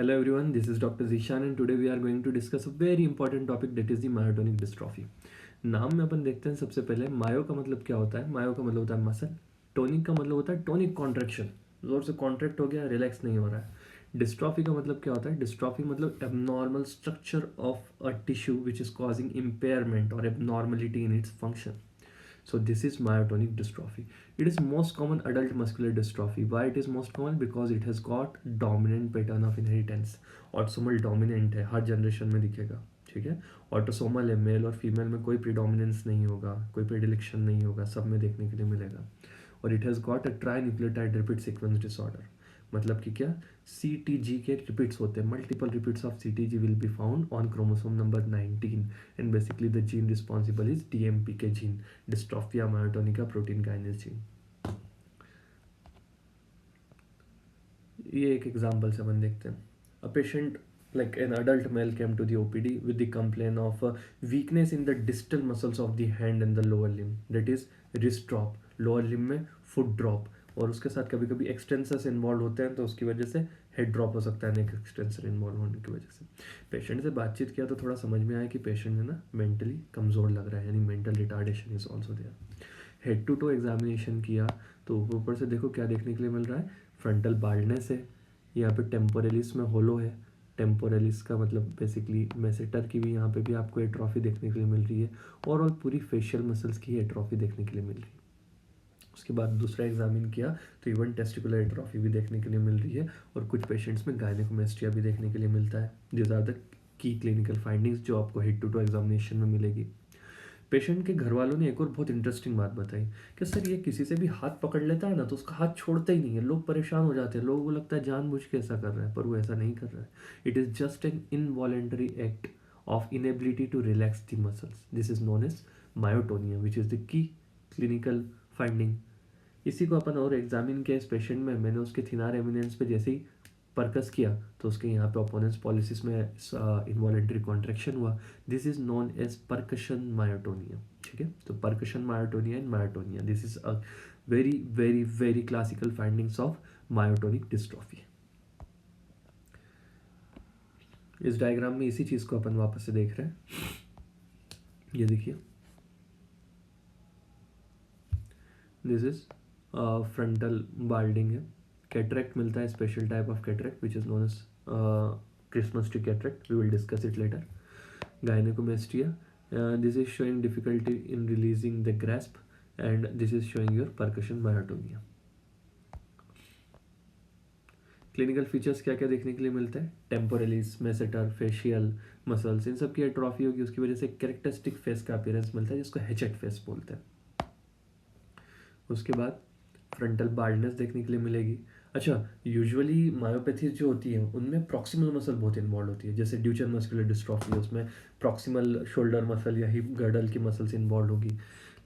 Hello everyone, this is Dr. Zishan and today we are going to discuss a very important topic that is the myotonic dystrophy. नाम में अपन देखते हैं सबसे पहले मायो का मतलब क्या होता है। मायो का मतलब होता है मसल, टोनिक का मतलब होता है टोनिक कॉन्ट्रैक्शन, जोर से कॉन्ट्रैक्ट हो गया, रिलैक्स नहीं हो रहा है। डिस्ट्रॉफी का मतलब क्या होता है। डिस्ट्रॉफी मतलब abnormal structure of a tissue which is causing impairment और abnormality in its function. So this is myotonic dystrophy. It is most common adult muscular dystrophy. Why it is most common? Because it has got dominant pattern of inheritance. Autosomal dominant है, हर generation में दिखेगा, ठीक है। Autosomal है, mail और female में कोई predominance नहीं होगा, कोई प्रेडिलेक्शन नहीं होगा, सब में देखने के लिए मिलेगा। और it has got a trinucleotide repeat sequence disorder. मतलब कि क्या, CTG के रिपीट्स होते हैं, multiple repeats of CTG will be found on chromosome number 19 and basically the gene responsible is DMPK gene, dystrophia myotonica protein kinase gene. ये एक example से अपन देखते हैं। A patient like an adult male came to the OPD with the complaint of weakness in the distal muscles of the hand and the lower limb, that is wrist drop, lower limb में foot drop, और उसके साथ कभी कभी extensors involve होते हैं तो उसकी वजह से हेड ड्रॉप हो सकता है नेक एक्सटेंसर इन्वॉल्व होने की वजह से। पेशेंट से बातचीत किया तो थोड़ा समझ में आया कि पेशेंट है ना मेंटली कमज़ोर लग रहा है, यानी mental retardation is also there. Head to toe examination किया तो ऊपर से देखो क्या देखने के लिए मिल रहा है। फ्रंटल बाल्डनेस है, यहाँ पे टेम्पोरलिस में होलो है। टेम्पोरलिस का मतलब बेसिकली मेसेटर की भी यहाँ पे भी आपको एट्रॉफी देखने के लिए मिल रही है, और पूरी फेशियल मसल्स की एट्रॉफी देखने के लिए मिल रही है। उसके बाद दूसरा एग्जामिन किया तो इवन टेस्टिकुलर एट्रॉफी भी देखने के लिए मिल रही है, और कुछ पेशेंट्स में गायनेकोमेस्टिया भी देखने के लिए मिलता है। This are the key clinical findings जो आपको हेड टू टो एग्जामिनेशन में मिलेगी। पेशेंट के घर वालों ने एक और बहुत इंटरेस्टिंग बात बताई कि सर ये किसी से भी हाथ पकड़ लेता है ना तो उसका हाथ छोड़ता ही नहीं है। लोग परेशान हो जाते हैं, लोगों को लगता है जानबूझ के ऐसा कर रहा है, पर वो ऐसा नहीं कर रहा है। It is just an involuntary act of inability to relax the muscles. This is known as myotonia which is the key clinical finding. इसी को अपन और एग्जामिन किया इस पेशेंट में। मैंने उसके थिनार एमिनेंस पे जैसे ही परकस किया तो उसके यहाँ पे ओपोनेंस पॉलिसिस में इनवॉलेंट्री कॉन्ट्रैक्शन हुआ। This is known as percussion myotonia, ठीक है। तो percussion myotonia and myotonia, this is a very very very classical findings of myotonic dystrophy. इस डायग्राम में इसी चीज को अपन वापस से देख रहे हैं। ये देखिए, दिस इज फ्रंटल बाल्डिंग है। कैटरेक्ट मिलता है, special type of cataract which is known as Christmas tree cataract, we will discuss it later. Gynecomastia, this is showing difficulty in releasing the grasp, and this is showing your percussion myotonia. Clinical features क्या क्या देखने के लिए मिलता है। Temporalis, मेसेटर, facial muscles, इन सब की atrophy होगी, उसकी वजह से कैरेक्टरिस्टिक फेस का अपीयरेंस मिलता है जिसको हेचेट फेस बोलते हैं। उसके बाद फ्रंटल बाल्डनेस देखने के लिए मिलेगी। अच्छा, यूजुअली मायोपैथीज जो होती है उनमें प्रॉक्सिमल मसल बहुत इन्वॉल्व होती है, जैसे ड्यूचेन मस्कुलर डिस्ट्रॉफी है उसमें प्रॉक्सिमल शोल्डर मसल या हिप गर्डल की मसल्स इन्वॉल्व होगी।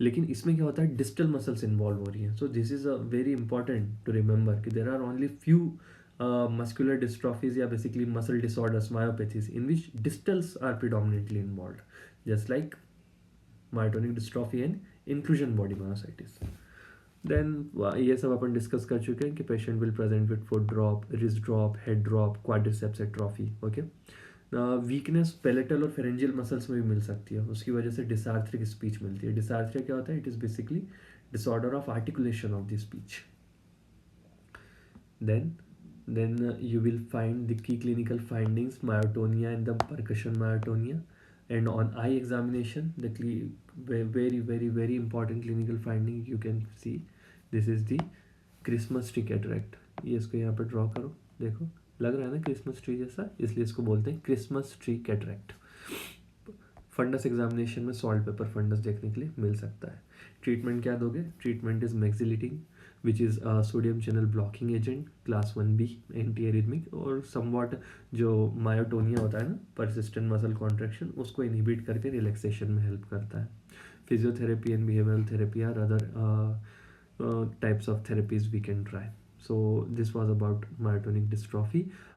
लेकिन इसमें क्या होता है, डिस्टल मसल्स इन्वॉल्व हो रही हैं। So this is a very important to remember कि there are only few muscular dystrophies या basically muscle disorders myopathies in which distals are predominantly involve, just like myotonic dystrophy and inclusion body myositis. Then ये सब अपन discuss कर चुके हैं कि patient will present with foot drop, wrist drop, head drop, quadriceps atrophy. Okay, weakness palatal और pharyngeal muscles में भी मिल सकती है, उसकी वजह से डिसार्थरिक स्पीच मिलती है। डिसार्थरिया क्या होता है, it is basically disorder of articulation of the speech. then you will find the key clinical findings, myotonia and the percussion myotonia. And on eye examination, the very very very important clinical finding you can see, this is the Christmas tree cataract. ये इसको यहाँ पर draw करो, देखो लग रहा है ना क्रिसमस ट्री जैसा, इसलिए इसको बोलते हैं Christmas tree cataract. Fundus examination में सॉल्ट पेपर फंडस देखने के लिए मिल सकता है। ट्रीटमेंट क्या दोगे, treatment is mexiletine which is sodium channel blocking agent class 1B anti arrhythmic, और समवॉट जो मायोटोनिया होता है ना, परसिस्टेंट मसल कॉन्ट्रैक्शन, उसको इनहिबिट करके रिलैक्सेशन में हेल्प करता है। Physiotherapy and behavioural therapy are other types of therapies we can try. So this was about myotonic dystrophy.